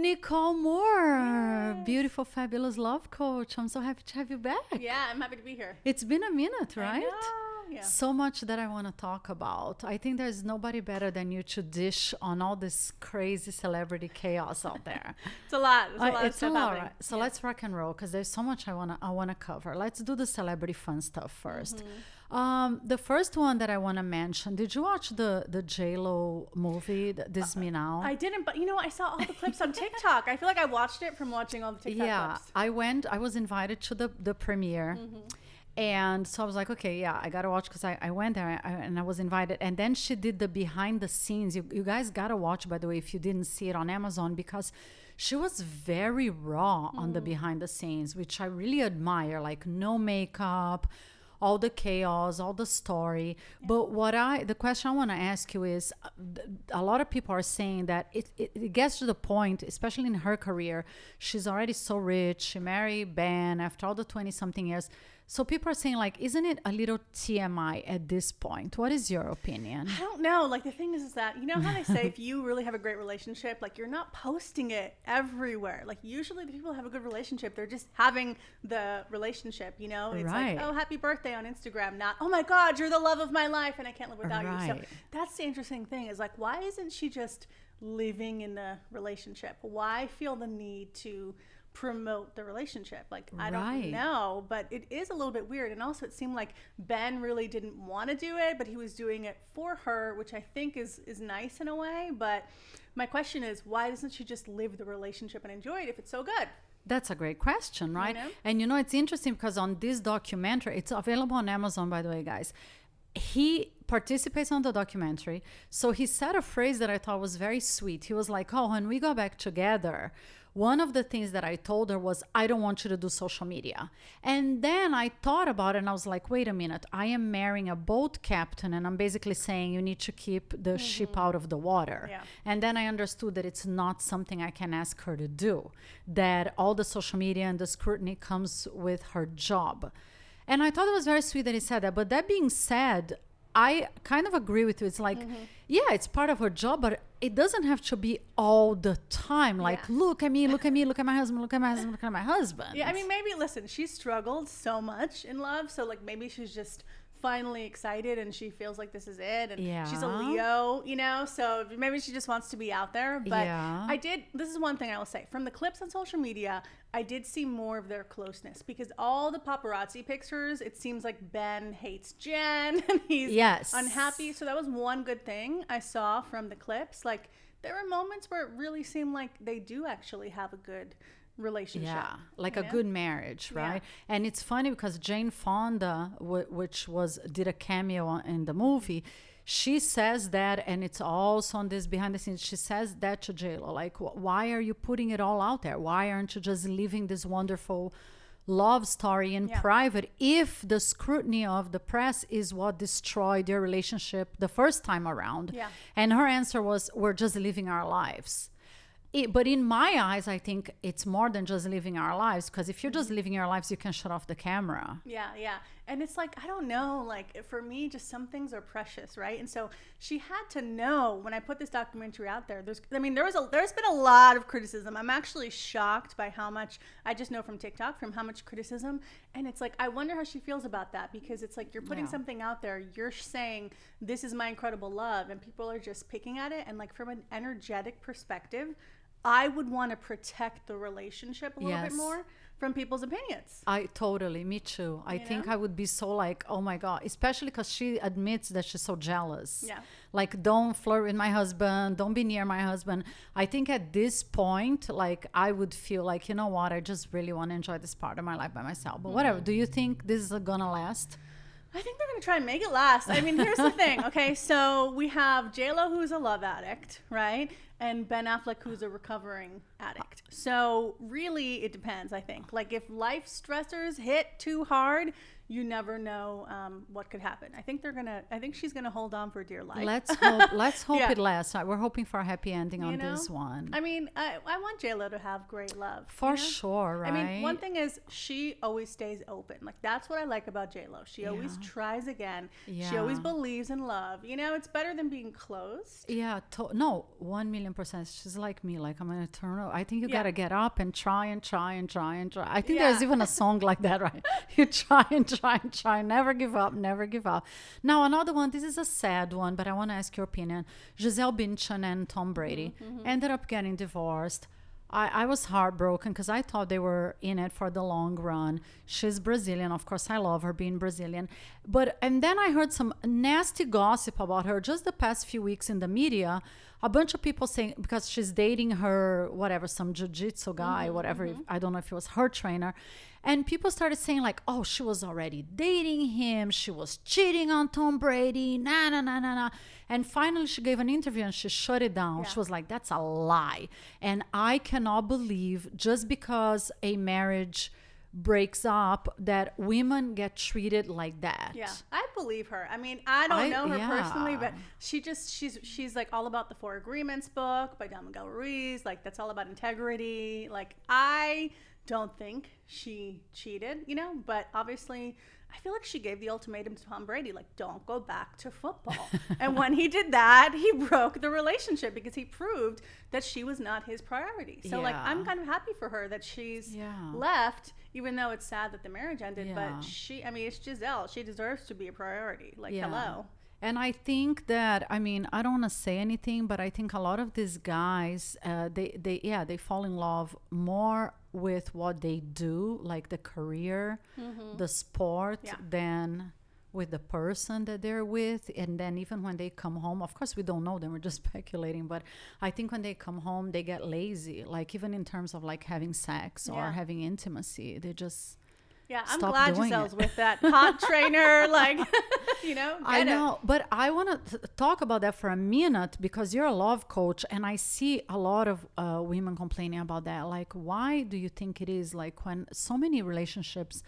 Nicole Moore, Yes. beautiful, fabulous love coach. I'm so happy to have you back. Yeah, I'm happy to be here. It's been a minute, I right? know. Yeah. So much that I want to talk about. I think there's nobody better than you to dish on all this crazy celebrity chaos out there. It's a lot. It's a lot of It's a stuff lot, happening. right? So let's rock and roll because there's so much I wanna cover. Let's do the celebrity fun stuff first. The first one that I want to mention. Did you watch the J-Lo movie? This Is Me Now. I didn't, but I saw all the clips on TikTok. I feel like I watched it from watching all the TikTok clips. I was invited to the premiere. And so I was like, okay, yeah, I gotta watch because I went there and I was invited. And then she did the behind the scenes. You guys gotta watch, by the way, if you didn't see it on Amazon, because she was very raw on the behind the scenes, which I really admire. Like no makeup, all the chaos, all the story. But the question I want to ask you is, a lot of people are saying that it gets to the point, especially in her career, she's already so rich. She married Ben after all the 20 something years. So people are saying, like, isn't it a little TMI at this point? What is your opinion? I don't know. Like, the thing is that, how they say if you really have a great relationship, like, you're not posting it everywhere. Like, usually the people who have a good relationship, they're just having the relationship, It's Right. like, oh, happy birthday on Instagram, not, oh my God, you're the love of my life and I can't live without you. So Right. that's the interesting thing is, like, why isn't she just living in the relationship? Why feel the need to promote the relationship? Like, I Right. don't know, but it is a little bit weird. And also it seemed like Ben really didn't want to do it, but he was doing it for her, which I think is nice in a way. But my question is, why doesn't she just live the relationship and enjoy it if it's so good? That's a great question, right? know? And it's interesting because on this documentary, it's available on Amazon, by the way, guys. He participates on the documentary. So he said a phrase that I thought was very sweet. He was like, oh, when we go back together, one of the things that I told her was, I don't want you to do social media. And then I thought about it and I was like, wait a minute, I am marrying a boat captain and I'm basically saying you need to keep the ship out of the water. Yeah. And then I understood that it's not something I can ask her to do, that all the social media and the scrutiny comes with her job. And I thought it was very sweet that he said that. But that being said, I kind of agree with you. It's like, yeah, it's part of her job, but it doesn't have to be all the time. Like, Yeah. look at me, look at me, look at my husband, look at my husband, look at my husband. Yeah, I mean, maybe, listen, she struggled so much in love. So, like, maybe she's just finally excited and she feels like this is it. And she's a Yeah. Leo, so maybe she just wants to be out there. But Yeah. this is one thing I will say. From the clips on social media, I did see more of their closeness because all the paparazzi pictures, it seems like Ben hates Jen and he's Yes. unhappy. So that was one good thing I saw from the clips. Like, there were moments where it really seemed like they do actually have a good relationship. Yeah, like you a know? good marriage, Yeah. right? And it's funny because Jane Fonda, which did a cameo in the movie, she says that, and it's also on this behind the scenes. She says that to J-Lo, like, why are you putting it all out there? Why aren't you just living this wonderful love story in private if the scrutiny of the press is what destroyed your relationship the first time around? Yeah. And her answer was, we're just living our lives. But in my eyes, I think it's more than just living our lives, because if you're just living your lives, you can shut off the camera. Yeah. And it's like, I don't know, like, for me, just some things are precious, right? And so she had to know when I put this documentary out there, there's been a lot of criticism. I'm actually shocked by how much, I just know from TikTok, from how much criticism. And it's like, I wonder how she feels about that, because it's like, you're putting Yeah. something out there, you're saying, this is my incredible love, and people are just picking at it. And like, from an energetic perspective, I would want to protect the relationship a little bit Yes. more from people's opinions. Me too. I You think know? I would be so like, oh my God, especially because she admits that she's so jealous. Yeah. Like, don't flirt with my husband, don't be near my husband. I think at this point, like, I would feel like, you know what, I just really want to enjoy this part of my life by myself. But whatever, do you think this is gonna last? I think they're going to try and make it last. I mean, here's the thing. Okay, so we have J-Lo, who's a love addict, right? And Ben Affleck, who's a recovering addict. So really, it depends, I think. Like, if life stressors hit too hard, you never know what could happen. I think she's gonna hold on for dear life. Let's hope Yeah. it lasts. We're hoping for a happy ending on You know? this one. I mean, I want J-Lo to have great love. For you know? sure, right? I mean, one thing is she always stays open. Like, that's what I like about J-Lo. She always tries again. She always Yeah. believes in love. You know, it's better than being closed. Yeah, no, 1,000,000%. She's like me. Like I'm an eternal. I think you Yeah. gotta get up and try and try and try and try. I think Yeah. there's even a song like that, right? You try and try and try. Never give up. Never give up. Now another one. This is a sad one, but I want to ask your opinion. Gisele Bündchen and Tom Brady ended up getting divorced. I was heartbroken because I thought they were in it for the long run. She's Brazilian. Of course, I love her being Brazilian. And then I heard some nasty gossip about her just the past few weeks in the media. A bunch of people saying, because she's dating her, whatever, some jiu-jitsu guy, whatever. I don't know if it was her trainer. And people started saying like, oh, she was already dating him. She was cheating on Tom Brady. Nah, nah, nah, nah, nah. And finally she gave an interview and she shut it down. Yeah. She was like, that's a lie. And I cannot believe just because a marriage breaks up that women get treated like that. Yeah, I believe her. I mean, I don't know her personally, but she's like all about the Four Agreements book by Don Miguel Ruiz. Like, that's all about integrity. Like, I don't think she cheated, you know, but obviously I feel like she gave the ultimatum to Tom Brady, like, don't go back to football. And when he did that, he broke the relationship because he proved that she was not his priority. So like, Yeah. I'm kind of happy for her that she's Yeah. left, even though it's sad that the marriage ended. Yeah. But it's Giselle. She deserves to be a priority. Like, Yeah. hello. And I think that, I mean, I don't want to say anything, but I think a lot of these guys, they fall in love more with what they do, like the career, the sport, Yeah. than with the person that they're with. And then even when they come home, of course we don't know them, we're just speculating, but I think when they come home they get lazy, like even in terms of like having sex or Yeah. having intimacy. They just Yeah, I'm stop glad doing Giselle's it. with that hot trainer. Like, you know, I get it. know, but I want to talk about that for a minute because you're a love coach, and I see a lot of women complaining about that. Like, why do you think it is like when so many relationships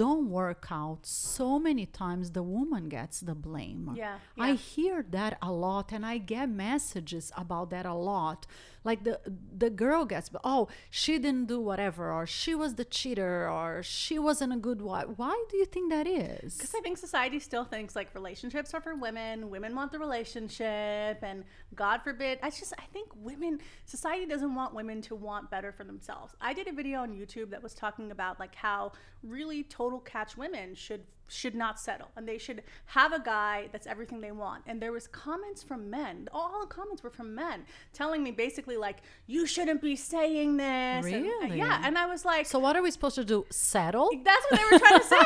don't work out, so many times the woman gets the blame? Yeah, I yeah. hear that a lot, and I get messages about that a lot. Like the girl gets, oh, she didn't do whatever, or she was the cheater, or she wasn't a good wife. Why do you think that is? Because I think society still thinks like relationships are for women. Women want the relationship, and God forbid. I think society doesn't want women to want better for themselves. I did a video on YouTube that was talking about like how really total catch women should not settle, and they should have a guy that's everything they want. And there was comments from men. All the comments were from men telling me basically like, you shouldn't be saying this. Really? Yeah. And I was like, So what are we supposed to do? Settle? that's what they were trying to say.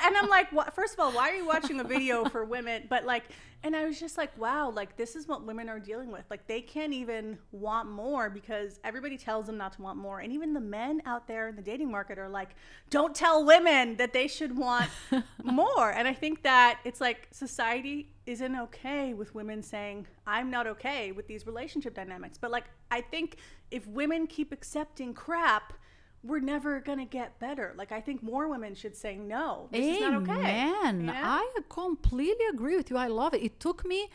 And I'm like, what? First of all, why are you watching a video for women? But like, and I was just like, wow, like this is what women are dealing with. Like they can't even want more because everybody tells them not to want more. And even the men out there in the dating market are like, don't tell women that they should want more. And I think that it's like society isn't okay with women saying, I'm not okay with these relationship dynamics. But like, I think if women keep accepting crap, we're never gonna get better. Like I think more women should say no. This is not okay. Amen. You know? I completely agree with you. I love it. It took me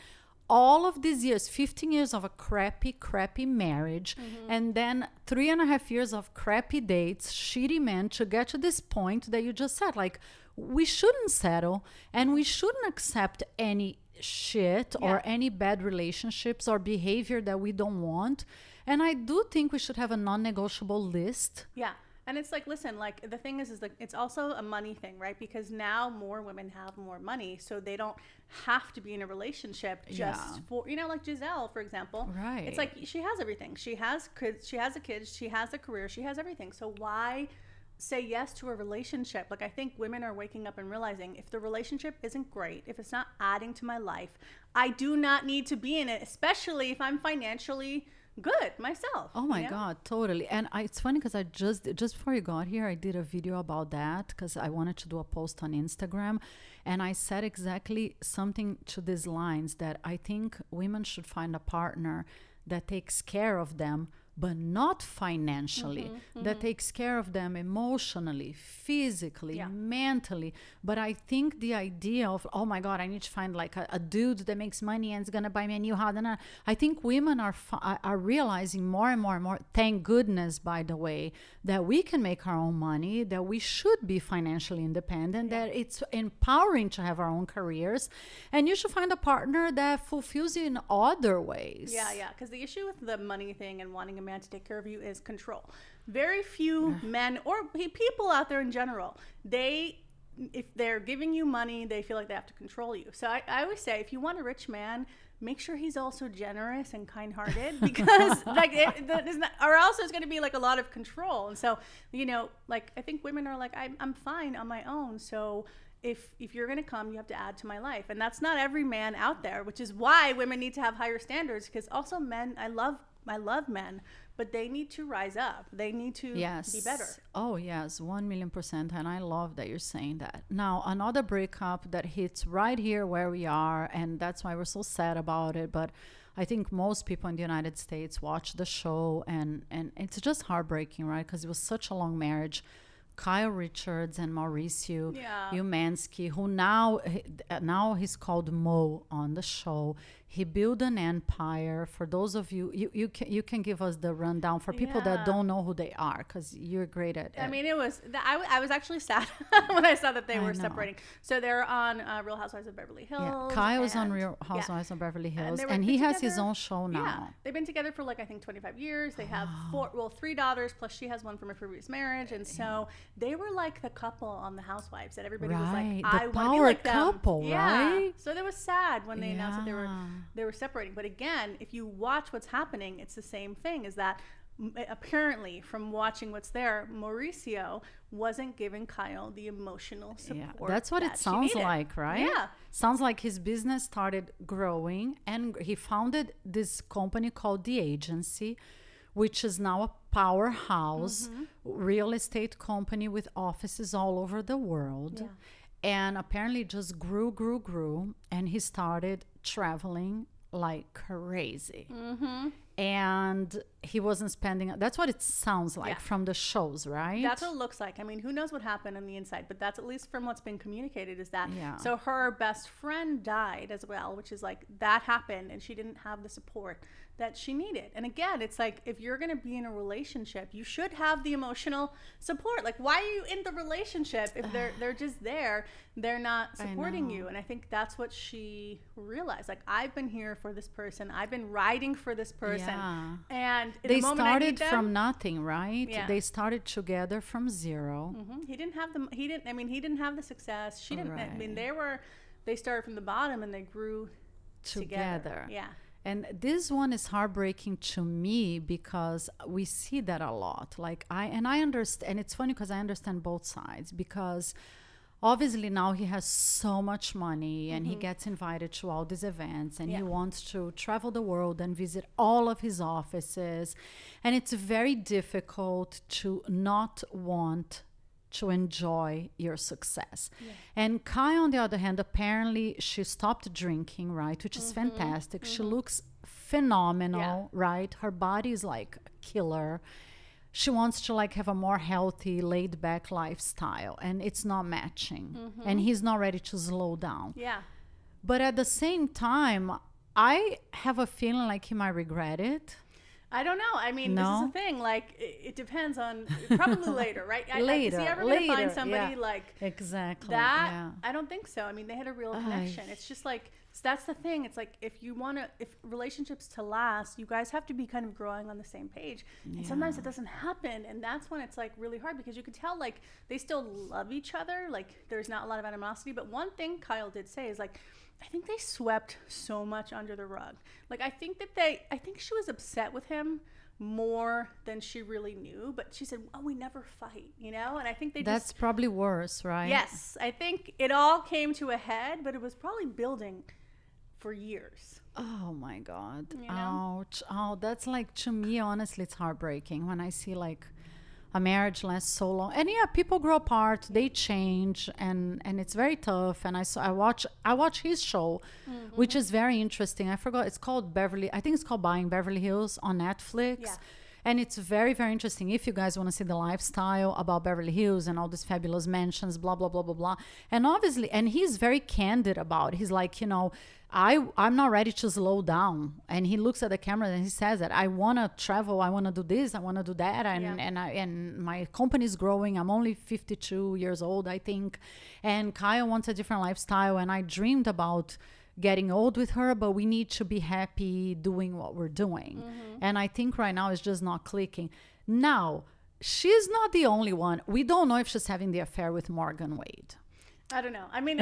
all of these years, 15 years of a crappy marriage, and then 3.5 years of crappy dates, shitty men, to get to this point that you just said. Like, we shouldn't settle, and we shouldn't accept any shit or any bad relationships or behavior that we don't want. And I do think we should have a non-negotiable list. Yeah. And it's like, listen, like the thing is like it's also a money thing, right? Because now more women have more money, so they don't have to be in a relationship just for, you know, like Giselle, for example. Right. It's like she has everything. She has kids, she has a kid, she has a career, she has everything. So why say yes to a relationship? Like I think women are waking up and realizing if the relationship isn't great, if it's not adding to my life, I do not need to be in it, especially if I'm financially good myself. Oh my you know? God, totally. And it's funny because I just before you got here, I did a video about that because I wanted to do a post on Instagram, and I said exactly something to these lines, that I think women should find a partner that takes care of them, but not financially, that takes care of them emotionally, physically, mentally. But I think the idea of, oh my God, I need to find like a dude that makes money and is going to buy me a new house. And I think women are realizing more and more and more, thank goodness, by the way, that we can make our own money, that we should be financially independent, that it's empowering to have our own careers. And you should find a partner that fulfills you in other ways. Yeah. Because the issue with the money thing and wanting a man to take care of you is control. Very few men or people out there in general, if they're giving you money, they feel like they have to control you. So I always say, if you want a rich man, make sure he's also generous and kind-hearted, because or else there's going to be like a lot of control. And so, like, I think women are like, I'm fine on my own. So if you're going to come, you have to add to my life. And that's not every man out there, which is why women need to have higher standards. Because also men, I love men, but they need to rise up. They need to be better. Oh, yes, 1,000,000%. And I love that you're saying that. Now, another breakup that hits right here where we are, and that's why we're so sad about it. But I think most people in the United States watch the show, and it's just heartbreaking, right? Because it was such a long marriage. Kyle Richards and Mauricio Umansky, who now he's called Mo on the show. He built an empire. For those of you can give us the rundown for people that don't know who they are, because you're great at it. I mean, I was actually sad when I saw that they were separating. So they're on Real Housewives of Beverly Hills. Yeah, Kyle is on Real Housewives of Beverly Hills, and he has his own show now. Yeah, they've been together for like, I think 25 years. They have 3 daughters, plus she has one from a previous marriage, and so they were like the couple on the Housewives that everybody was like, I want to be like them. Couple, right? So that was sad when they announced that they were separating. But again, if you watch what's happening, it's the same thing. Is that apparently, from watching what's there, Mauricio wasn't giving Kyle the emotional support. Yeah, that's what it sounds like, right? Yeah. Sounds like his business started growing, and he founded this company called The Agency, which is now a powerhouse real estate company with offices all over the world. Yeah. And apparently just grew. And he started traveling like crazy. And he wasn't spending, that's what it sounds like from the shows, right? That's what it looks like. I mean, who knows what happened on the inside, but that's at least from what's been communicated is that. So her best friend died as well, which is like, that happened and she didn't have the support that she needed. And again, it's like, if you're going to be in a relationship, you should have the emotional support. Like, why are you in the relationship if they're just there, they're not supporting you? And I think that's what she realized. Like, I've been here for this person. I've been riding for this person. And they started from nothing, right? They started together from zero. He didn't have the success. She didn't. I mean, they started from the bottom and they grew together. Yeah. And this one is heartbreaking to me because we see that a lot. Like I understand, and it's funny because I understand both sides, because obviously now he has so much money and he gets invited to all these events and he wants to travel the world and visit all of his offices. And it's very difficult to not want to enjoy your success. And Kai, on the other hand, apparently she stopped drinking, right? Which is fantastic. She looks phenomenal, right? Her body is like a killer. She wants to like have a more healthy, laid back lifestyle, and it's not matching. And he's not ready to slow down. But at the same time, I have a feeling like he might regret it. I don't know. I mean, this is the thing. Like, it depends on probably later, right? Is he ever going to find somebody like exactly that? I don't think so. I mean, they had a real connection. It's just like, so that's the thing. It's like, if relationships to last, you guys have to be kind of growing on the same page. And sometimes it doesn't happen. And that's when it's like really hard, because you could tell like they still love each other. Like, there's not a lot of animosity. But one thing Kyle did say is like, I think they swept so much under the rug. Like, I think she was upset with him more than she really knew, but she said, oh, we never fight, you know? And I think that's probably worse, right? Yes. I think it all came to a head, but it was probably building for years. Oh my God. You know? Ouch. Oh, that's like, to me, honestly, it's heartbreaking when I see like a marriage lasts so long. And people grow apart, they change, and it's very tough. And I watch his show, which is very interesting. I forgot, it's called I think it's called Buying Beverly Hills on Netflix. And it's very, very interesting. If you guys want to see the lifestyle about Beverly Hills and all these fabulous mansions, blah, blah, blah, blah, blah. And obviously, and he's very candid about it. He's like, I'm not ready to slow down. And he looks at the camera and he says that I want to travel. I want to do this. I want to do that. And my company is growing. I'm only 52 years old, I think. And Kyle wants a different lifestyle. And I dreamed about getting old with her, but we need to be happy doing what we're doing. And I think right now it's just not clicking. Now, she's not the only one. We don't know if she's having the affair with Morgan Wade. I don't know. I mean,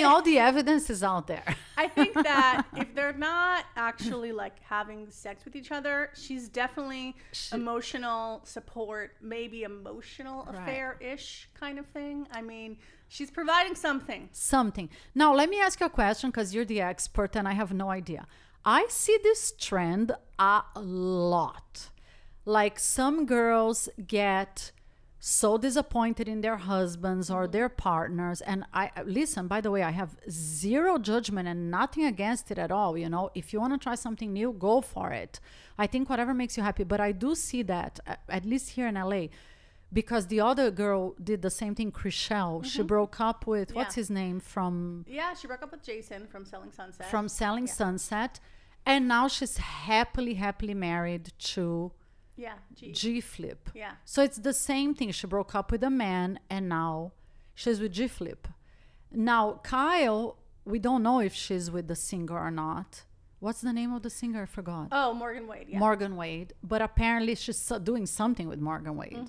all the evidence is out there. I think that if they're not actually like having sex with each other, she's definitely emotional support, maybe emotional affair-ish kind of thing. I mean, she's providing something. Now, let me ask you a question because you're the expert and I have no idea. I see this trend a lot. Like some girls get so disappointed in their husbands or their partners. And listen, by the way, I have zero judgment and nothing against it at all. If you want to try something new, go for it. I think whatever makes you happy. But I do see that, at least here in LA, because the other girl did the same thing, Chriselle. She broke up with, what's his name from? Yeah, she broke up with Jason from Selling Sunset. From Selling Sunset. And now she's happily married to G Flip. Yeah. So it's the same thing. She broke up with a man and now she's with G Flip. Now, Kyle, we don't know if she's with the singer or not. What's the name of the singer? I forgot. Oh, Morgan Wade. Yeah. Morgan Wade. But apparently she's doing something with Morgan Wade.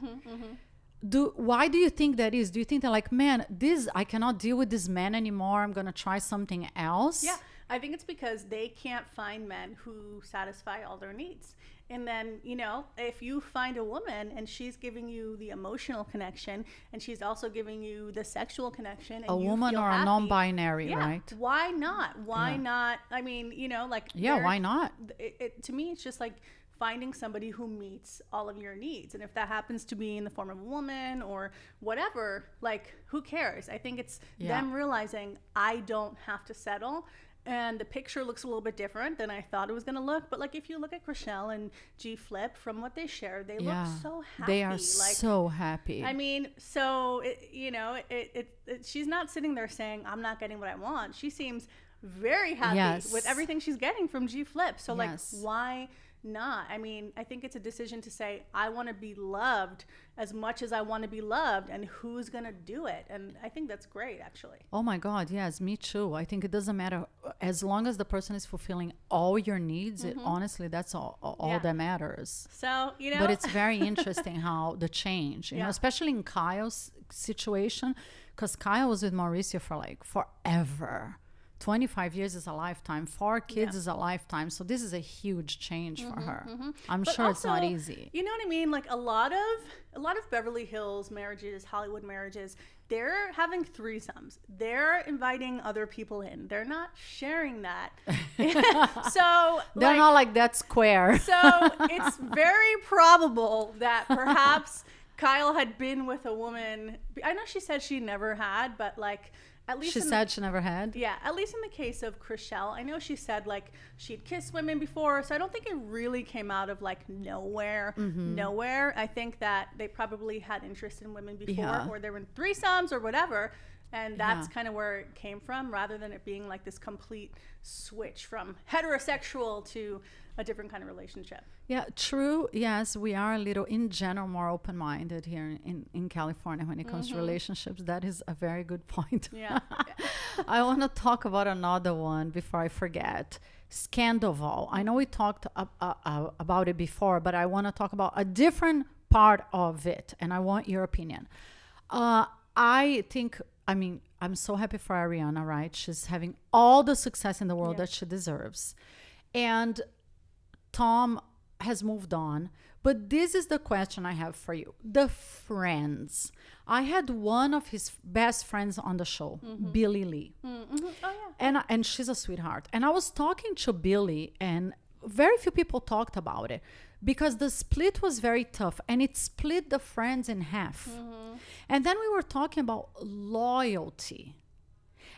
Why do you think that is? Do you think they're like, man, I cannot deal with this man anymore. I'm going to try something else? Yeah. I think it's because they can't find men who satisfy all their needs. And then, if you find a woman and she's giving you the emotional connection and she's also giving you the sexual connection. And a woman or a non-binary, right? Why not? Why not? I mean, why not? To me, it's just like finding somebody who meets all of your needs. And if that happens to be in the form of a woman or whatever, like, who cares? I think it's them realizing I don't have to settle. And the picture looks a little bit different than I thought it was going to look. But like, if you look at Chriselle and G Flip, from what they shared, they look so happy. They are so happy. I mean, so, she's not sitting there saying, I'm not getting what I want. She seems very happy with everything she's getting from G Flip. So like, why not? I mean, I think it's a decision to say, I want to be loved as much as I want to be loved, and who's going to do it? And I think that's great, actually. Oh my God, yes, me too. I think it doesn't matter as long as the person is fulfilling all your needs. Honestly, that's all that matters. So, but it's very interesting how the change, especially in Kyle's situation, because Kyle was with Mauricio for like forever. 25 years is a lifetime. 4 kids is a lifetime. So this is a huge change for her. I'm sure also, it's not easy. You know what I mean? Like a lot of Beverly Hills marriages, Hollywood marriages, they're having threesomes. They're inviting other people in. They're not sharing that. So they're not like that square. So it's very probable that perhaps Kyle had been with a woman. I know she said she never had, but like, at least she said she never had? Yeah, at least in the case of Chriselle. I know she said like she'd kissed women before, so I don't think it really came out of like nowhere. I think that they probably had interest in women before, or they were in threesomes or whatever. And that's kind of where it came from, rather than it being like this complete switch from heterosexual to a different kind of relationship. Yeah, true. Yes, we are a little, in general, more open-minded here in California when it comes to relationships. That is a very good point. Yeah. I want to talk about another one before I forget. Scandoval. I know we talked about it before, but I want to talk about a different part of it, and I want your opinion. I'm so happy for Ariana, right? She's having all the success in the world that she deserves. And Tom has moved on. But this is the question I have for you. The friends. I had one of his best friends on the show, Billy Lee. Oh, yeah. And she's a sweetheart. And I was talking to Billy, and very few people talked about it because the split was very tough, and it split the friends in half. And then we were talking about loyalty.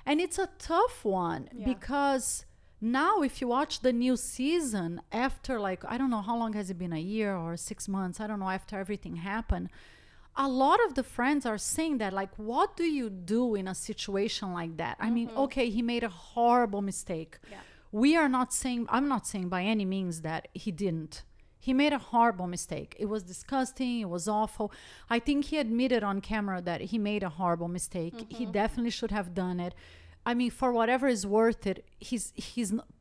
And it's a tough one because Now, if you watch the new season after, like, I don't know how long has it been, a year or 6 months, I don't know, after everything happened, a lot of the friends are saying that, like, what do you do in a situation like that? I mean, okay, he made a horrible mistake. Yeah. We are not saying, I'm not saying by any means that he didn't. He made a horrible mistake. It was disgusting. It was awful. I think he admitted on camera that he made a horrible mistake. He definitely should have done it. I mean, for whatever is worth it, he's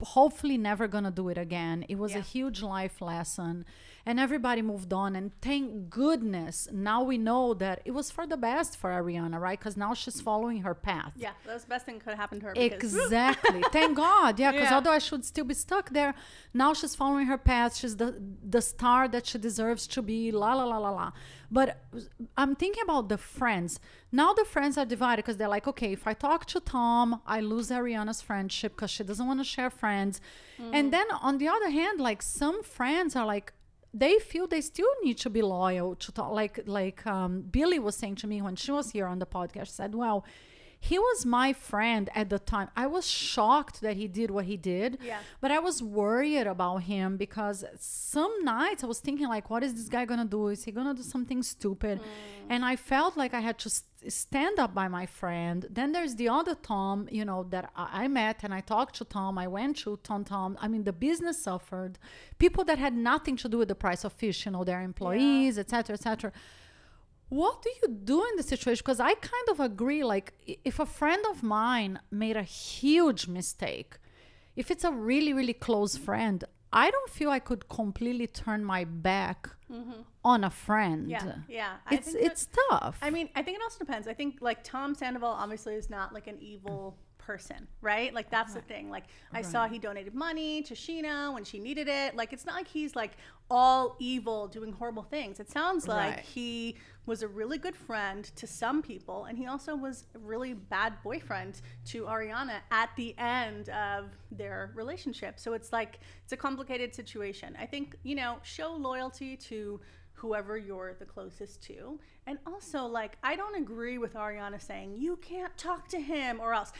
hopefully never gonna do it again. It was a huge life lesson, and everybody moved on. And thank goodness, now we know that it was for the best for Ariana, right? Because now she's following her path. Yeah, that was the best thing that could have happened to her. Exactly. Thank God. Yeah, because Yeah. otherwise she would still be stuck there. Now she's following her path. She's the star that she deserves to be. La la la la la. But I'm thinking about the friends. Now the friends are divided because they're like, okay, if I talk to Tom, I lose Ariana's friendship because she doesn't want to share friends. And then on the other hand, like some friends are like, they feel they still need to be loyal to Tom. Like Billy was saying to me when she was here on the podcast, she said, well, he was my friend at the time. I was shocked that he did what he did. Yeah. But I was worried about him because some nights I was thinking, like, what is this guy going to do? Is he going to do something stupid? And I felt like I had to stand up by my friend. Then there's the other Tom, you know, that I met and I talked to Tom. I went to Tom. I mean, the business suffered. People that had nothing to do with the price of fish, you know, their employees, etc., etc. What do you do in the situation? Because I kind of agree, like, if a friend of mine made a huge mistake, if it's a really, really close friend, I don't feel I could completely turn my back on a friend. Yeah. It's tough. I mean, I think it also depends. I think, like, Tom Sandoval obviously is not, like, an evil person, right? Like, that's the thing. Like, I saw he donated money to Sheena when she needed it. Like, it's not like he's, like, all evil doing horrible things. It sounds like he was a really good friend to some people, and he also was a really bad boyfriend to Ariana at the end of their relationship. So it's like, it's a complicated situation. I think, you know, show loyalty to whoever you're the closest to. And also, like, I don't agree with Ariana saying you can't talk to him or else.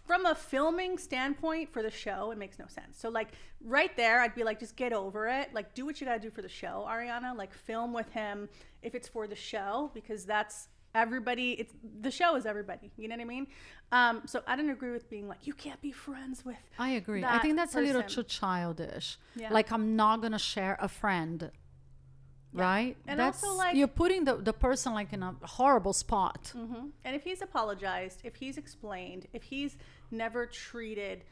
From a filming standpoint for the show, it makes no sense. So, like, right there, I'd be like, just get over it. Like, do what you gotta do for the show, Ariana. Like, film with him if it's for the show, because that's everybody. It's the show is everybody. You know what I mean? So I don't agree with being like, you can't be friends with. I agree. that I think that's a little person. too childish. Yeah. Like, I'm not gonna share a friend. Right? And that's also, like, you're putting the person like in a horrible spot. And if he's apologized, if he's explained, if he's never treated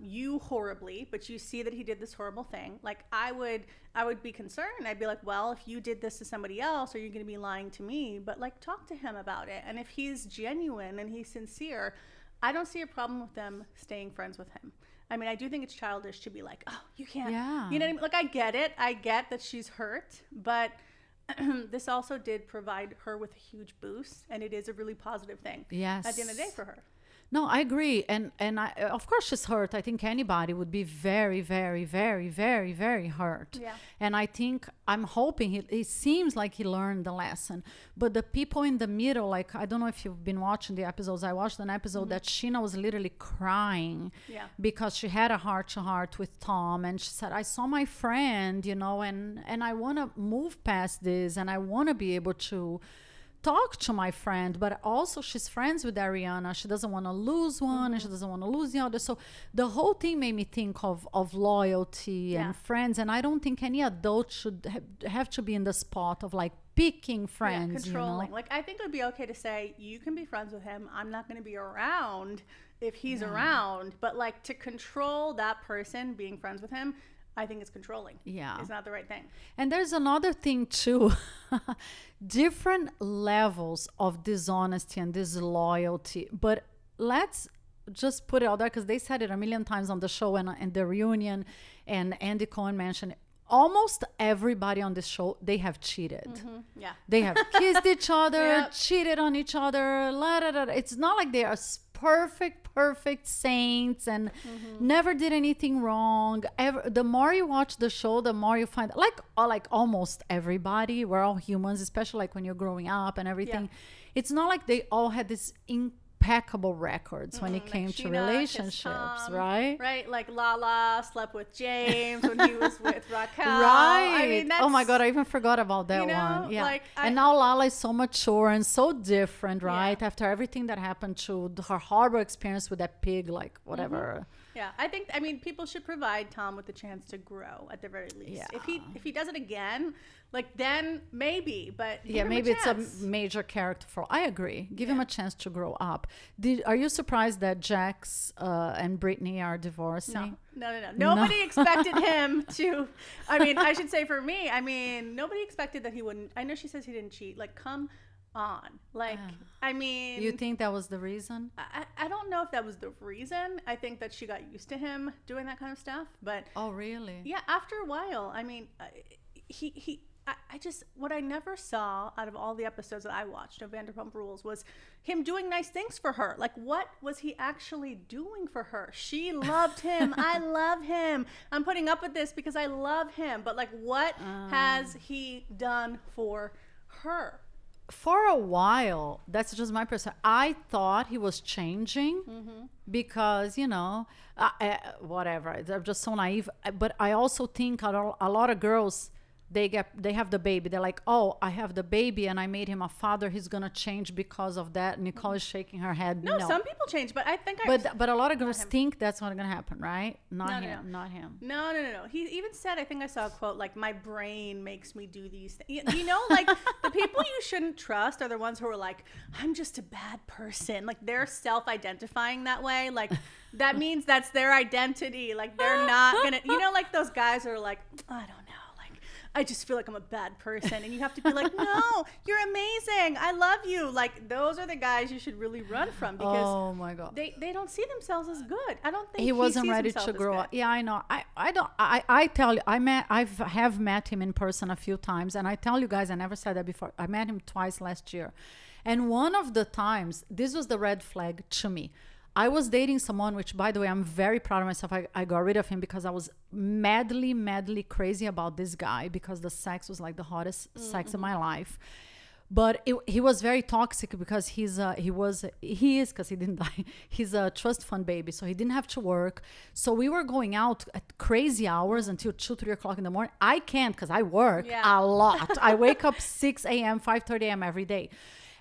you horribly, but you see that he did this horrible thing, like, I would be concerned. I'd be like, well, if you did this to somebody else, are you going to be lying to me? But, like, talk to him about it. And if he's genuine and he's sincere, I don't see a problem with them staying friends with him. I mean, I do think it's childish to be like, oh, you can't. Yeah. You know what I mean? Like, I get it. I get that she's hurt, but this also did provide her with a huge boost, and it is a really positive thing. Yes. At the end of the day for her. No, I agree. And I, of course she's hurt. I think anybody would be very, very, very, very, very hurt. Yeah. And I think, I'm hoping, it seems like he learned the lesson. But the people in the middle, like, I don't know if you've been watching the episodes. I watched an episode that Sheena was literally crying because she had a heart-to-heart with Tom. And she said, I saw my friend, you know, and I want to move past this, and I want to be able to talk to my friend. But also, she's friends with Ariana. She doesn't want to lose one, and she doesn't want to lose the other. So the whole thing made me think of loyalty and friends. And I don't think any adult should have to be in the spot of, like, picking friends. Controlling. You know? Like, I think it would be okay to say, you can be friends with him. I'm not going to be around if he's around. But, like, to control that person being friends with him, I think it's controlling. Yeah. It's not the right thing. And there's another thing too. Different levels of dishonesty and disloyalty. But let's just put it out there, because they said it a million times on the show and the reunion, and Andy Cohen mentioned it. Almost everybody on this show, they have cheated. Yeah. They have kissed each other, cheated on each other. It's not like they are perfect saints and never did anything wrong. The more you watch the show, the more you find, like almost everybody, we're all humans, especially like when you're growing up and everything. It's not like they all had this impeccable records when it came to Sheena relationships, kissed Tom, right? Right, like Lala slept with James when he was with Raquel. Right. I mean, that's, oh my God, I even forgot about that you know, one. Yeah. like, and now Lala is so mature and so different, right? Yeah. After everything that happened to her horrible experience with that pig, like whatever. Yeah, I mean, people should provide Tom with the chance to grow at the very least. Yeah. If he does it again, like then maybe, but give Yeah, him maybe it's a chance. major character for. I agree. Give him Yeah. a chance to grow up. Are you surprised that Jax and Brittany are divorcing? No. Nobody expected him to. I mean, I should say for me, I mean, nobody expected that he wouldn't. I know she says he didn't cheat. Like, come on. Like, I mean, You think that was the reason? I don't know if that was the reason. I think that she got used to him doing that kind of stuff. But Oh, really? yeah, after a while, I mean, I just, what I never saw out of all the episodes that I watched of Vanderpump Rules was him doing nice things for her. Like, what was he actually doing for her? She loved him. I love him. I'm putting up with this because I love him. But like, what has he done for her? For a while, that's just my perception. I thought he was changing because, whatever. I'm just so naive. But I also think a lot of girls, they have the baby. They're like, oh, I have the baby and I made him a father. He's going to change because of that. Nicole is shaking her head. No, some people change, but I think But a lot of girls think that's what's going to happen, right? Not him. No. He even said, I think I saw a quote, like, my brain makes me do these things. You know, like, the people you shouldn't trust are the ones who are like, I'm just a bad person. Like, they're self-identifying that way. Like, that means that's their identity. Like, they're not going to, like those guys are like, I don't know. I just feel like I'm a bad person. And you have to be like, no, you're amazing. I love you. Like, those are the guys you should really run from because oh my God. they don't see themselves as good. I don't think he wasn't sees ready himself to as grow good. up. Yeah, I know. I don't. I tell you, I have met him in person a few times, and I tell you guys, I never said that before. I met him twice last year, and one of the times, this was the red flag to me. I was dating someone, which, by the way, I'm very proud of myself. I got rid of him because I was madly crazy about this guy because the sex was like the hottest sex of my life. But he was very toxic because he is because he didn't die. He's a trust fund baby, so he didn't have to work. So we were going out at crazy hours until 2-3 o'clock in the morning. I can't because I work a lot. I wake up 6 a.m., 5:30 a.m. every day.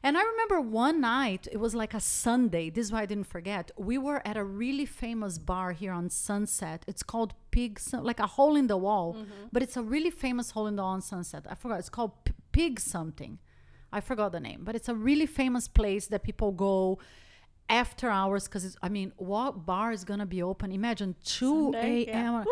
And I remember one night, it was like a Sunday. This is why I didn't forget. We were at a really famous bar here on Sunset. It's called like a hole in the wall. But it's a really famous hole in the wall on Sunset. I forgot. It's called Pig something. I forgot the name. But it's a really famous place that people go after hours because what bar is gonna be open? Imagine 2 a.m. Yeah.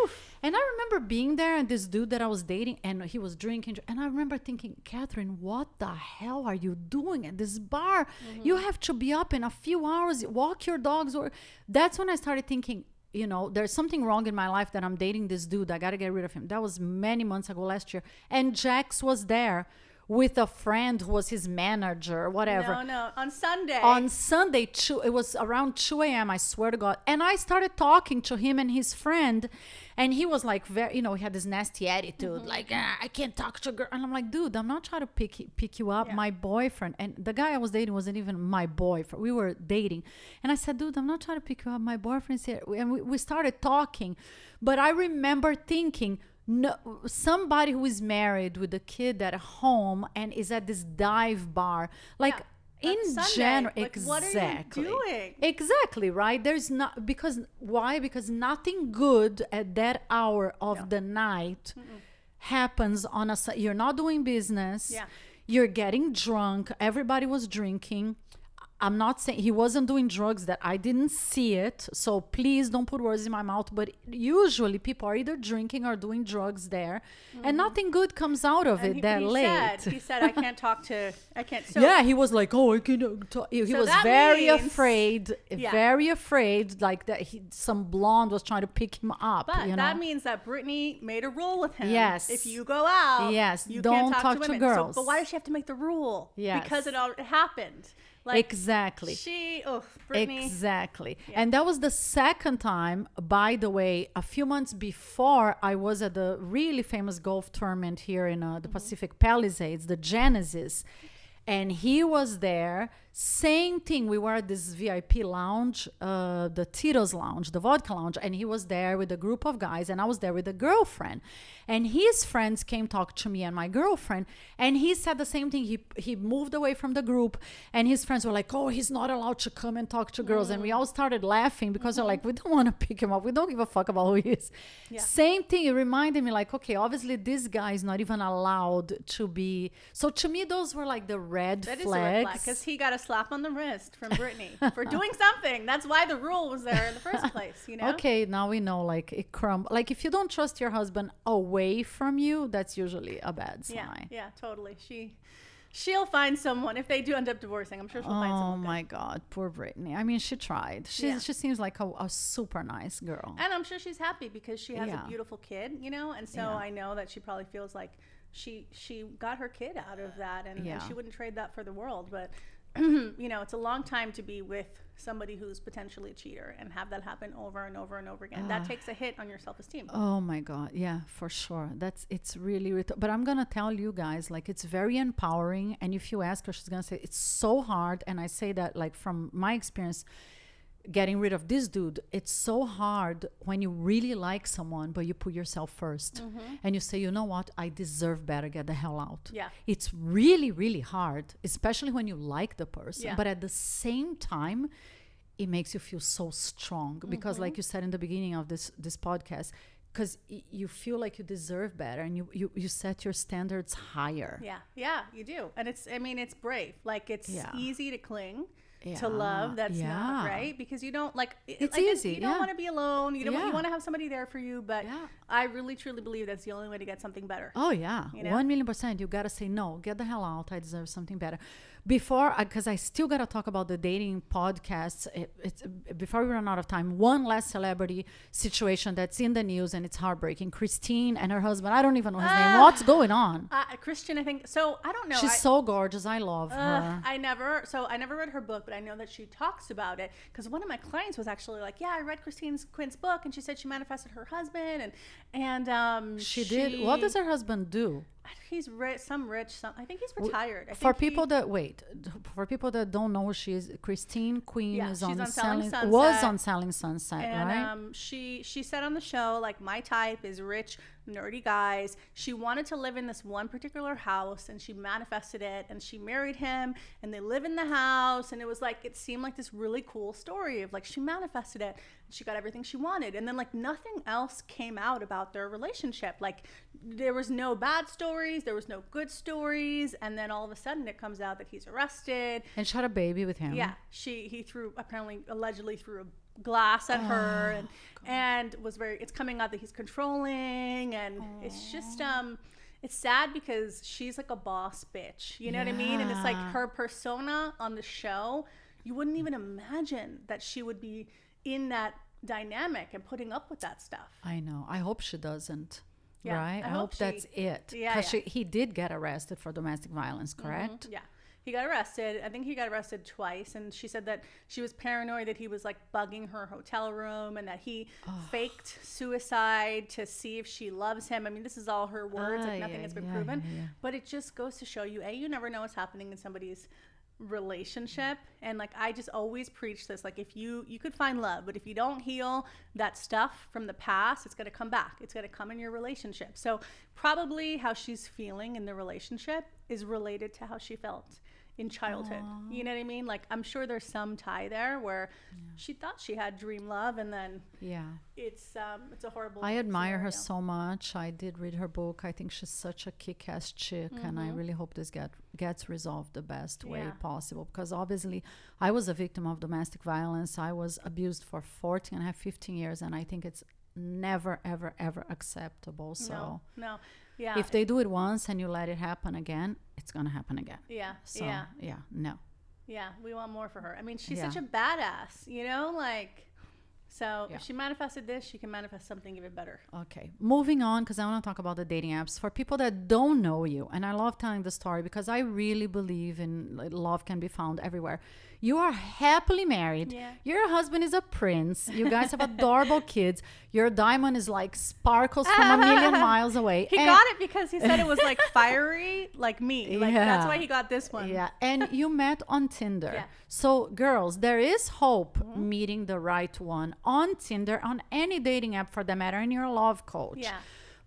And I remember being there and this dude that I was dating and he was drinking, and I remember thinking, Catherine, what the hell are you doing at this bar? You have to be up in a few hours, walk your dogs. Or that's when I started thinking, there's something wrong in my life that I'm dating this dude. I gotta get rid of him. That was many months ago last year, and Jax was there with a friend who was his manager, whatever. No, on Sunday. On Sunday, it was around 2 a.m., I swear to God. And I started talking to him and his friend, and he was like, very, he had this nasty attitude, like, I can't talk to a girl. And I'm like, dude, I'm not trying to pick you up. My boyfriend, and the guy I was dating wasn't even my boyfriend. We were dating. And I said, dude, I'm not trying to pick you up. My boyfriend's here. And we started talking. But I remember thinking, no, somebody who is married with a kid at home and is at this dive bar, like in general, like, exactly. What are you doing? Exactly, right? There's not why? Because nothing good at that hour of the night happens on a. You're not doing business. Yeah. You're getting drunk. Everybody was drinking. I'm not saying he wasn't doing drugs, that I didn't see it. So please don't put words in my mouth. But usually people are either drinking or doing drugs there. And nothing good comes out of it that late. He said, I can't. So, yeah, he was like, oh, I can talk. He was very afraid, like that some blonde was trying to pick him up. But that means that Brittany made a rule with him. Yes. If you go out, you don't can't talk to women. girls. But why does she have to make the rule? Yes. Because it happened. Like, exactly. Brittany. Exactly. Yeah. And that was the second time, by the way, a few months before, I was at the really famous golf tournament here in the Pacific Palisades, the Genesis. And he was there. Same thing. We were at this VIP lounge, the Tito's lounge, the vodka lounge. And he was there with a group of guys. And I was there with a girlfriend. And his friends came talk to me and my girlfriend. And he said the same thing. He moved away from the group. And his friends were like, oh, he's not allowed to come and talk to girls. And we all started laughing because they're like, we don't want to pick him up. We don't give a fuck about who he is. Yeah. Same thing. It reminded me like, okay, obviously this guy is not even allowed to be. So to me, those were like the red That flags. is a red flag because he got a slap on the wrist from Brittany for doing something. That's why the rule was there in the first place, you know? Okay, now we know like it like if you don't trust your husband away from you, that's usually a bad sign. Yeah, totally. She'll find someone if they do end up divorcing. I'm sure she'll find someone. Oh my God, poor Brittany. I mean, she tried. She seems like a super nice girl. And I'm sure she's happy because she has Yeah. a beautiful kid, you know? And so Yeah. I know that she probably feels like she got her kid out of that and Yeah. she wouldn't trade that for the world. But, you know, it's a long time to be with somebody who's potentially a cheater and have that happen over and over and over again. That takes a hit on your self-esteem. Oh my God. Yeah, for sure. It's really, but I'm going to tell you guys, like, it's very empowering. And if you ask her, she's going to say it's so hard. And I say that like from my experience, getting rid of this dude, it's so hard when you really like someone, but you put yourself 1st and you say, you know what, I deserve better, get the hell out. Yeah. It's really, really hard, especially when you like the person. Yeah. But at the same time, it makes you feel so strong because like you said in the beginning of this podcast, because you feel like you deserve better and you set your standards higher. Yeah, you do. And it's brave. Like it's easy to cling to love that's not right because you don't like it's like easy. You don't want to be alone. You don't you want to have somebody there for you, but Yeah. I really truly believe that's the only way to get something better. Oh yeah, You know? 1,000,000%. You gotta say no. Get the hell out. I deserve something better. Before, because I still gotta talk about the dating podcasts. It's before we run out of time. One last celebrity situation that's in the news and it's heartbreaking. Christine and her husband. I don't even know his name. What's going on? Christian, I think so. I don't know. She's so gorgeous. I love her. I never read her book, but I know that she talks about it because one of my clients was actually like, yeah, I read Christine Quinn's book and she said she manifested her husband and She did. What does her husband do? He's rich. I think he's retired. I For think people that don't know who she is, Christine Quinn is she's on Selling Sunset. was on Selling Sunset, And right? she said on the show, like, my type is rich, nerdy guys. She wanted to live in this one particular house and she manifested it and she married him and they live in the house. And it was like, it seemed like this really cool story of like, she manifested it and she got everything she wanted. And then like nothing else came out about their relationship. Like there was no bad stories. There was no good stories. And then all of a sudden it comes out that he's arrested. And she had a baby with him. Yeah. He allegedly threw a glass at her and was it's coming out that he's controlling and it's just it's sad because she's like a boss bitch, you know what I mean? And it's like her persona on the show, you wouldn't even imagine that she would be in that dynamic and putting up with that stuff. I know. I hope she doesn't. Yeah, right? I hope that's it. Yeah, because he did get arrested for domestic violence, correct? Yeah. He got arrested. I think he got arrested twice. And she said that she was paranoid that he was like bugging her hotel room and that he faked suicide to see if she loves him. I mean, this is all her words. Like nothing has been proven. Yeah. But it just goes to show you, you never know what's happening in somebody's relationship. And like, I just always preach this. Like if you could find love, but if you don't heal that stuff from the past, it's going to come back. It's going to come in your relationship. So probably how she's feeling in the relationship is related to how she felt in childhood. You know what I mean? Like I'm sure there's some tie there where she thought she had dream love and then it's a horrible I admire scenario. her so much. I did read her book. I think she's such a kick-ass chick and I really hope this gets resolved the best way possible because obviously I was a victim of domestic violence. I was abused for 14 and a half, 15 years and I think it's never ever ever acceptable. So no. Yeah. If they do it once and you let it happen again, it's going to happen again. Yeah. So, no. Yeah, we want more for her. I mean, she's such a badass, you know? Like, So Yeah. if she manifested this, she can manifest something even better. Okay, moving on, because I want to talk about the dating apps for people that don't know you. And I love telling the story because I really believe in love can be found everywhere. You are happily married. Yeah. Your husband is a prince. You guys have adorable kids. Your diamond is like sparkles from a million miles away. He got it because he said it was like fiery, like me. Like that's why he got this one. Yeah, and you met on Tinder. Yeah. So, girls, there is hope meeting the right one on Tinder, on any dating app for that matter, and you're a love coach. Yeah.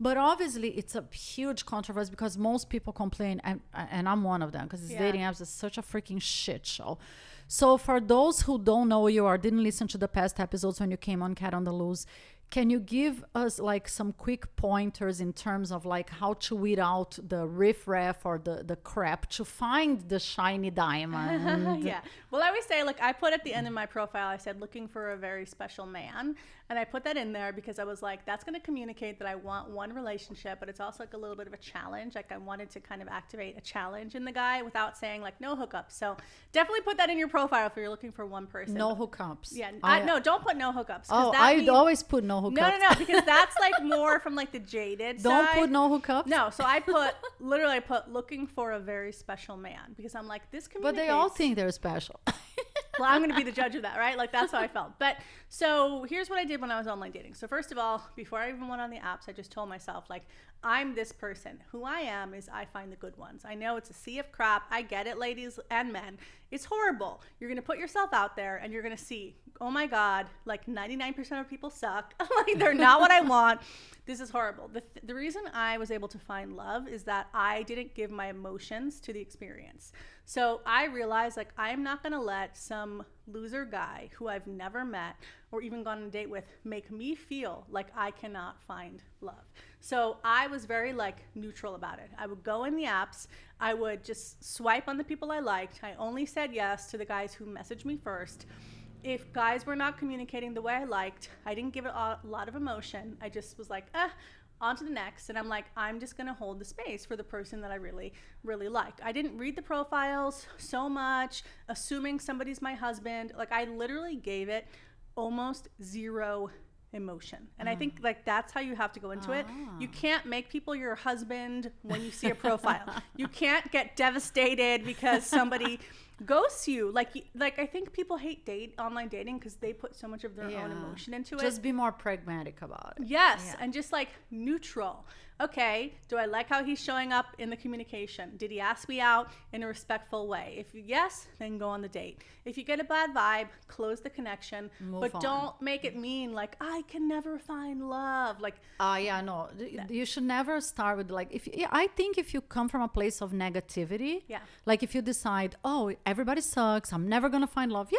But obviously, it's a huge controversy because most people complain, and I'm one of them, because dating apps is such a freaking shit show. So, for those who don't know you or didn't listen to the past episodes when you came on Cat on the Loose, can you give us like some quick pointers in terms of like how to weed out the riffraff or the crap to find the shiny diamond? Yeah. Well, I always say, like, I put at the end of my profile, I said, looking for a very special man. And I put that in there because I was like, that's going to communicate that I want one relationship, but it's also like a little bit of a challenge. Like I wanted to kind of activate a challenge in the guy without saying like no hookups. So definitely put that in your profile if you're looking for one person. No hookups. Yeah. No, don't put no hookups. Oh, I'd always put no hookups. No, because that's like more from like the jaded Don't side. put no hookups? No, so I put looking for a very special man because I'm like, this communicates. But they all think they're special. Well, I'm going to be the judge of that, right? Like that's how I felt. But so here's what I did when I was online dating. So first of all, before I even went on the apps, I just told myself like, I'm this person. Who I am is I find the good ones. I know it's a sea of crap. I get it, ladies and men. It's horrible. You're going to put yourself out there and you're going to see, oh my God, like 99% of people suck. Like they're not what I want. This is horrible. The reason I was able to find love is that I didn't give my emotions to the experience. So I realized like I'm not going to let some loser guy who I've never met or even gone on a date with make me feel like I cannot find love. So I was very like neutral about it. I would go in the apps. I would just swipe on the people I liked. I only said yes to the guys who messaged me first. If guys were not communicating the way I liked, I didn't give it a lot of emotion. I just was like, on to the next. And I'm like, I'm just going to hold the space for the person that I really, really like. I didn't read the profiles so much, assuming somebody's my husband. Like I literally gave it almost zero emotion. And I think like that's how you have to go into it. You can't make people your husband when you see a profile. You can't get devastated because somebody ghosts you. Like I think people hate online dating because they put so much of their own emotion into it. Just be more pragmatic about it. Yes, and just like neutral. Okay, do I like how he's showing up in the communication? Did he ask me out in a respectful way? If yes, then go on the date. If you get a bad vibe, close the connection. But don't make it mean like I can never find love. Like no. You should never start with like I think if you come from a place of negativity, like if you decide, oh, everybody sucks, I'm never gonna find love.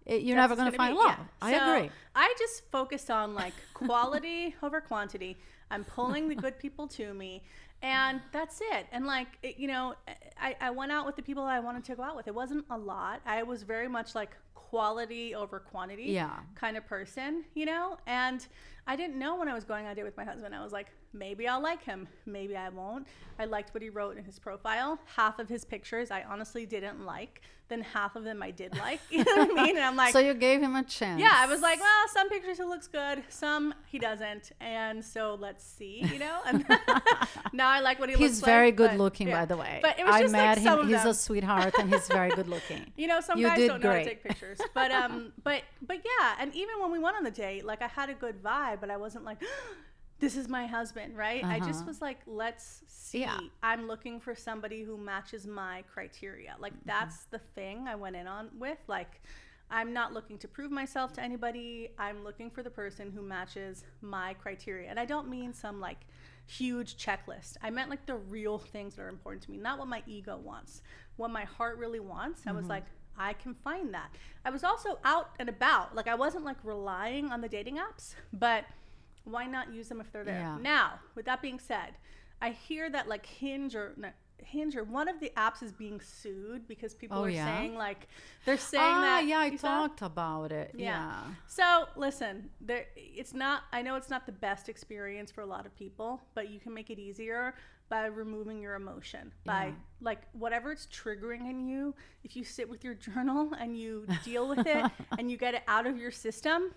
You're never gonna find love. I agree. I just focused on like quality over quantity. I'm pulling the good people to me, and that's it. And like, I went out with the people I wanted to go out with. It wasn't a lot. I was very much like quality over quantity kind of person, and I didn't know when I was going on a date with my husband. I was like, maybe I'll like him. Maybe I won't. I liked what he wrote in his profile. Half of his pictures I honestly didn't like. Then half of them I did like. You know what I mean? And I'm like... So you gave him a chance. Yeah, I was like, well, some pictures he looks good. Some he doesn't. And so let's see, And now I like what he looks like. He's very good looking, by the way. But it was just met like some him. of He's them. a sweetheart and he's very good looking. Some guys don't know how to take pictures. But yeah, and even when we went on the date, like I had a good vibe, but I wasn't like... this is my husband, right? I just was like, let's see. I'm looking for somebody who matches my criteria. Like that's the thing I went in on with. Like I'm not looking to prove myself to anybody. I'm looking for the person who matches my criteria. And I don't mean some like huge checklist. I meant like the real things that are important to me, not what my ego wants, what my heart really wants. I was like, I can find that. I was also out and about. Like I wasn't like relying on the dating apps, but why not use them if they're there? Now, with that being said, I hear that like Hinge or one of the apps is being sued because people are saying like they're saying that. I talked about it. Yeah. So listen, I know it's not the best experience for a lot of people, but you can make it easier by removing your emotion, by like whatever it's triggering in you. If you sit with your journal and you deal with it and you get it out of your system,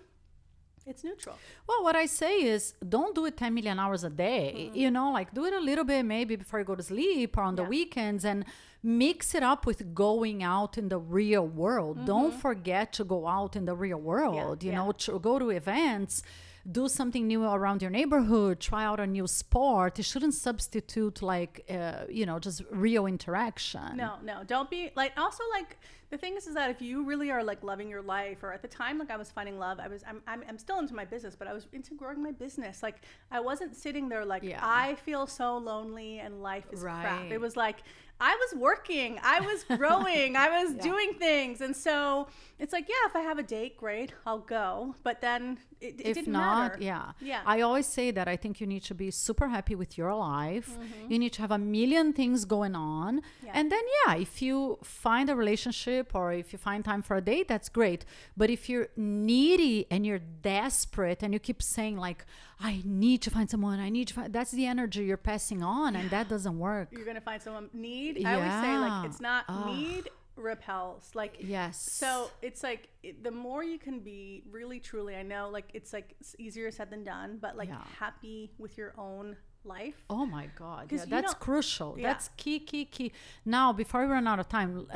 It's neutral. Well, what I say is don't do it 10 million hours a day. You know, like do it a little bit maybe before you go to sleep or on the weekends, and mix it up with going out in the real world. Don't forget to go out in the real world, you know, to go to events, do something new around your neighborhood, try out a new sport. It shouldn't substitute like, you know, just real interaction. No, don't be like, also like the thing is that if you really are like loving your life, or at the time, like I was finding love, I'm still into my business, but I was into growing my business. Like I wasn't sitting there like, I feel so lonely and life is crap. It was like, I was working, I was growing, I was doing things. And so it's like, yeah, if I have a date, great, I'll go. But then it didn't matter. Yeah. I always say that I think you need to be super happy with your life. You need to have a million things going on. And then, if you find a relationship or if you find time for a date, that's great. But if you're needy and you're desperate and you keep saying like, I need to find someone, I need to find, that's the energy you're passing on, and that doesn't work. You're going to find someone need. I always say like, it's not need repels. Like, yes. So it's like, the more you can be really, truly, I know like, it's like it's easier said than done, but like happy with your own life. Oh my God. Yeah, that's crucial. That's key. Now, before we run out of time,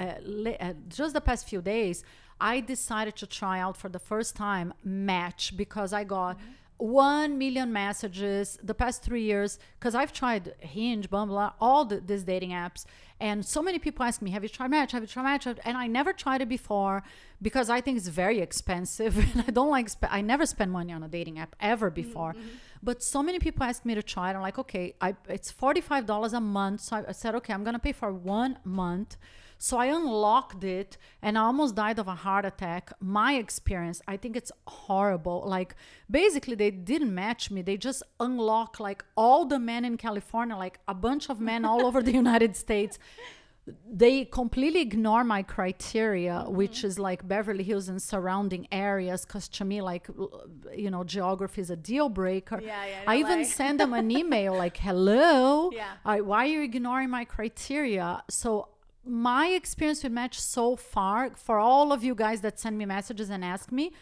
just the past few days, I decided to try out for the first time Match, because I got 1 million messages the past 3 years, because I've tried Hinge, Bumble, all these dating apps, and so many people ask me, have you tried Match? And I never tried it before because I think it's very expensive and I don't like I never spend money on a dating app ever before. But so many people ask me to try it. I'm like, okay, it's $45 a month. So I said, okay, I'm gonna pay for 1 month. So I unlocked it and I almost died of a heart attack. My experience, I think it's horrible. Like basically they didn't match me. They just unlocked like all the men in California, like a bunch of men all over the United States. They completely ignore my criteria, which is like Beverly Hills and surrounding areas. Because to me, like, you know, geography is a deal breaker. I even send them an email like, hello, why are you ignoring my criteria? So my experience with Match so far, for all of you guys that send me messages and ask me,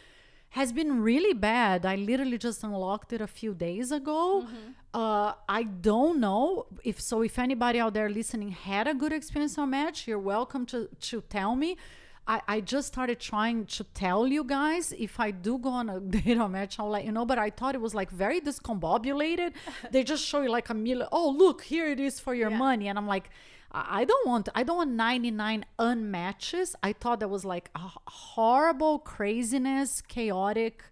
has been really bad. I literally just unlocked it a few days ago. I don't know if anybody out there listening had a good experience on Match, you're welcome to tell me. I just started trying to tell you guys. If I do go on a date on Match, I'll let you know. But I thought it was like very discombobulated. They just show you like a million. Oh, look, here it is for your money. And I'm like, I don't want 99 unmatches. I thought that was like a horrible craziness, chaotic,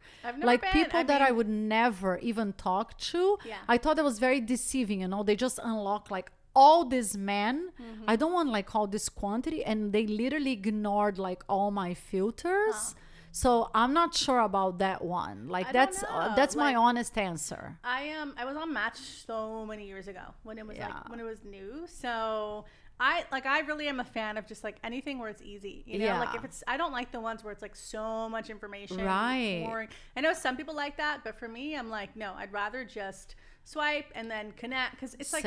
like people that I would never even talk to. I thought that was very deceiving. You know, they just unlock like all these men. I don't want like all this quantity, and they literally ignored like all my filters. So I'm not sure about that one. Like that's like, my honest answer. I was on Match so many years ago when it was like when it was new. So I really am a fan of just like anything where it's easy. You know, like if it's, I don't like the ones where it's like so much information. Boring. I know some people like that, but for me, I'm like, no, I'd rather just swipe and then connect, because it's like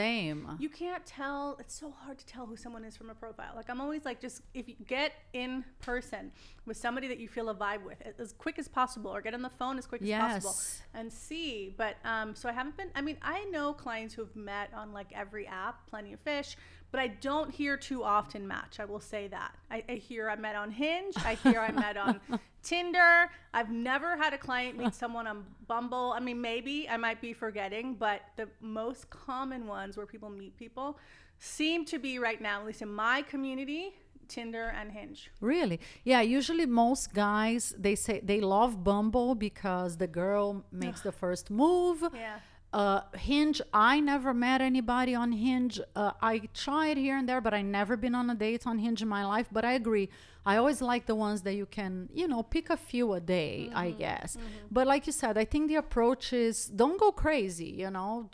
you can't tell. It's so hard to tell who someone is from a profile. Like I'm always like, just if you get in person with somebody that you feel a vibe with as quick as possible, or get on the phone as quick as possible and see. But so I haven't been, I mean, I know clients who've met on like every app, Plenty of Fish, but I don't hear too often Match. I will say that. I hear I met on Hinge. I hear I met on Tinder. I've never had a client meet someone on Bumble. I mean, maybe I might be forgetting, but the most common ones where people meet people seem to be right now, at least in my community, Tinder and Hinge. Really? Yeah, usually most guys, they say they love Bumble because the girl makes the first move. Hinge, I never met anybody on Hinge. I tried here and there, but I never been on a date on Hinge in my life. But I agree, I always like the ones that you can, you know, pick a few a day, I guess. But like you said, I think the approach is don't go crazy, you know,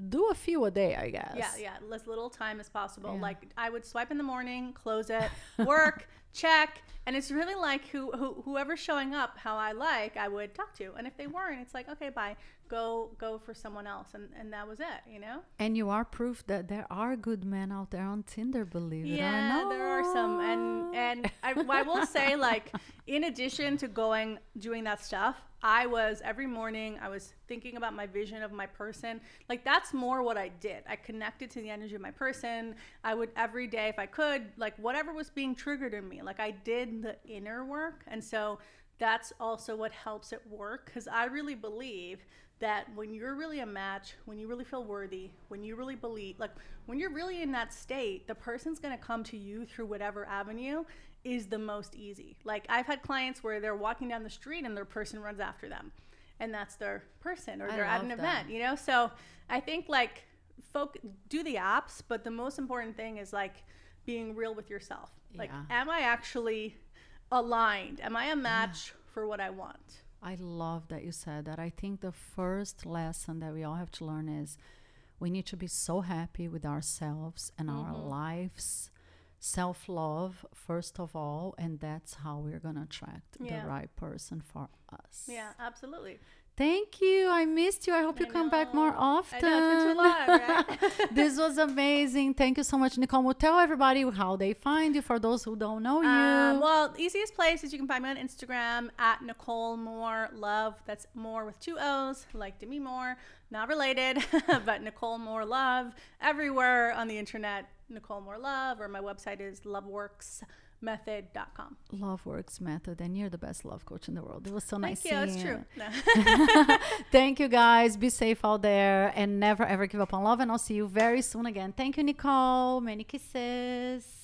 do a few a day, I guess. As little time as possible. Like I would swipe in the morning, close it, work, check, and it's really like whoever's showing up how I would talk to. And if they weren't, it's like, okay, bye, go for someone else, and that was it, you know. And you are proof that there are good men out there on Tinder, believe it or not. Yeah, there are some, and I will say, like, in addition to doing that stuff, every morning, I was thinking about my vision of my person. Like, that's more what I did. I connected to the energy of my person. I would every day, if I could, like whatever was being triggered in me, like I did the inner work. And so that's also what helps it work. Because I really believe that when you're really a match, when you really feel worthy, when you really believe, like when you're really in that state, the person's going to come to you through whatever avenue is the most easy. Like, I've had clients where they're walking down the street and their person runs after them, and that's their person, or they're at an event, you know? So I think like do the apps, but the most important thing is like being real with yourself. Like, am I actually aligned? Am I a match for what I want? I love that you said that. I think the first lesson that we all have to learn is we need to be so happy with ourselves and our lives, self-love first of all, and that's how we're going to attract the right person for us. Yeah, absolutely. Thank you. I missed you. I hope you come back more often. I know, it's been too long, right? This was amazing. Thank you so much, Nicole. We'll tell everybody how they find you for those who don't know you. Well, the easiest place is you can find me on Instagram at Nicole Moore Love. That's more with 2 O's, like Demi Moore. Not related, but Nicole Moore Love. Everywhere on the internet, Nicole Moore Love, or my website is loveworksmethod.com. Love Works Method, and you're the best love coach in the world. It was so nice seeing Thank you. you. It's true. Thank you, guys. Be safe out there and never ever give up on love. And I'll see you very soon again. Thank you, Nicole. Many kisses.